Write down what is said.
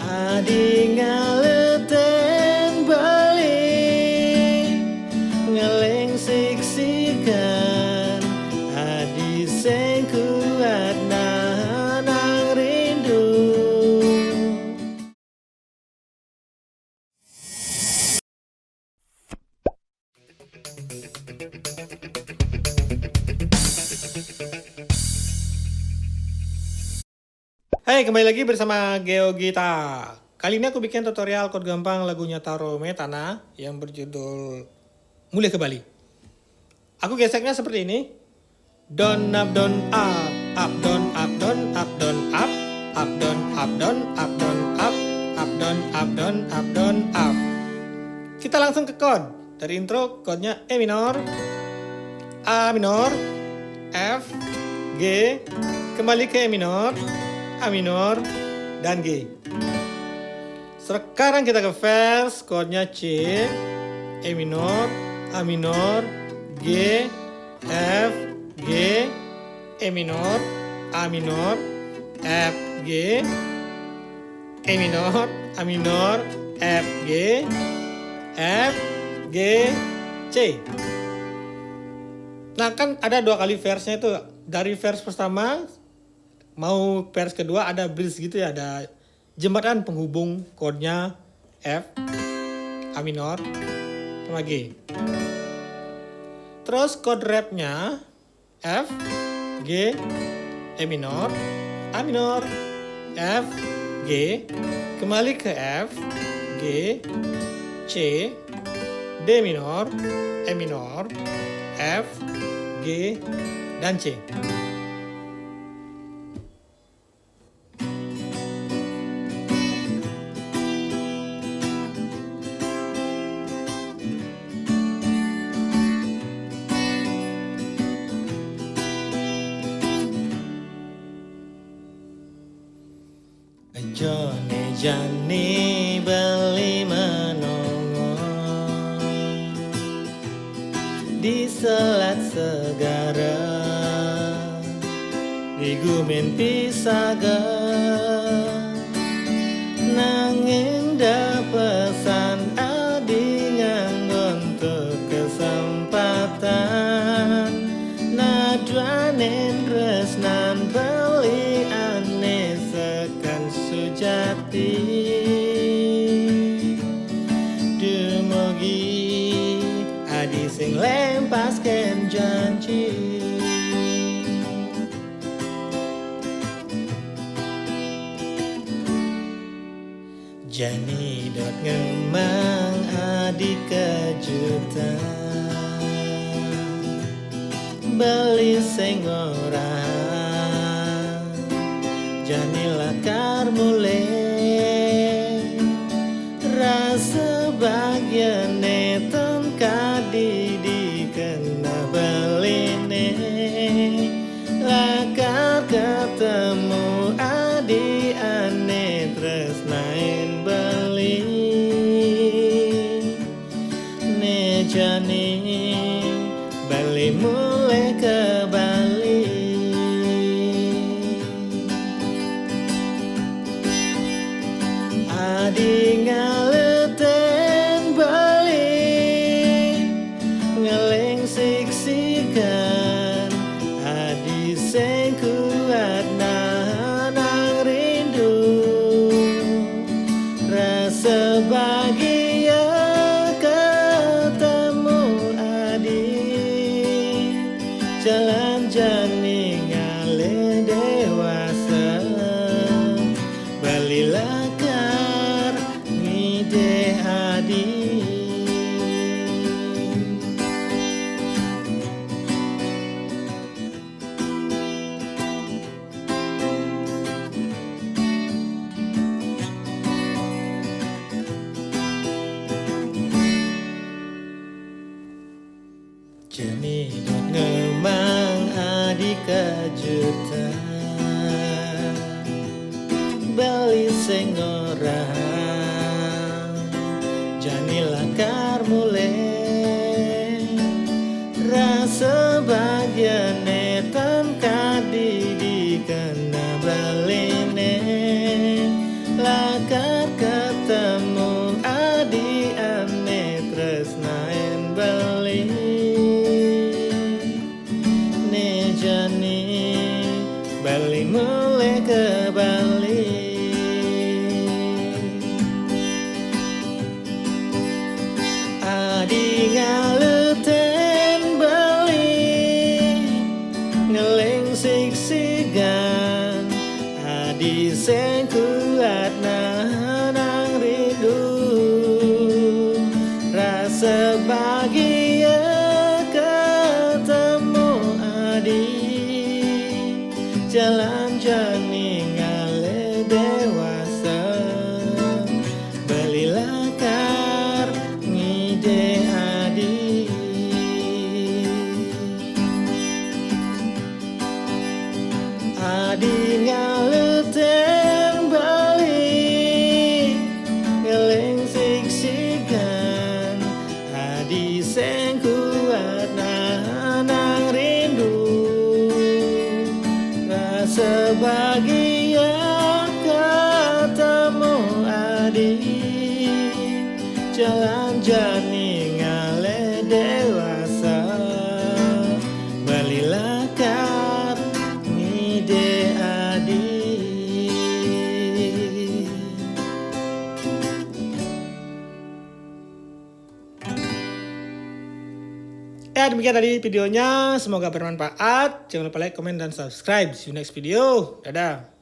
Adi ngaleten balik ngeleng siksikan adi sing kuat nahan rindu. Hai, kembali lagi bersama GeoGita. Kali ini aku bikin tutorial chord gampang lagunya Taro Metana yang berjudul Mulai ke Bali. Aku geseknya seperti ini. Down up down up, up down up down up down up, up down up down up down up, up down up down up down up. Kita langsung ke chord. Dari intro chordnya E minor, A minor, F, G, kembali ke E minor, A minor, dan G. Sekarang kita ke verse, chordnya C, E minor, A minor, G, F, G, E minor, A minor, F, G, E minor, A minor, F, G, F, G, C. Nah kan ada dua kali verse-nya itu. Dari verse pertama mau verse kedua ada bridge gitu ya, ada jembatan penghubung chordnya F, A minor, sama G. Terus chord rapnya F, G, E minor, A minor, F, G, kembali ke F, G, C, D minor, E minor, F, G, dan C. Jone jani bali menongol di selat segara, di gumen pisaga, nanging da pesan adi nganggon untuk kesempatan, nadwanen resnan bali ane sekan sujati, dumugi adi sing lempasken janji. Jani dot ngemang adi kejutan, beli sing ora jani lakar mulai rasa bagian neton kadi di kena beline lakar ketemu adi ane tresnain beli ne jani bali mulai ke Bali. Adi ngaleten balik ngeleng siksikan adi sing kuat nahan rindu, rasa bahagia ketemu adi, jalan jani ngale dewasa Bali lakar ngide adi. Jani dot ngemang adi kejutan, Bali sing ora jani lakar mulai rasa bagian netan kadi di kena baline lakar ketemu adi ane tresnaen bali ne jani bali mulai ke Bali adi ngaluten Bali ngeleng siksigan adi sing kuat nahan rindu rasa bahagia ketemu adi jalan jani ngale dewasa beli lakar ngide adi adi ngaluten Bali ngeleng siksikan adi sing kuat nahan rindu rasa bahagia ketemu adi jalan jani ngale dewasa bali lakar ngide adi. Ya demikian tadi videonya, semoga bermanfaat. Jangan lupa like, comment, dan subscribe. See you next video. Dadah.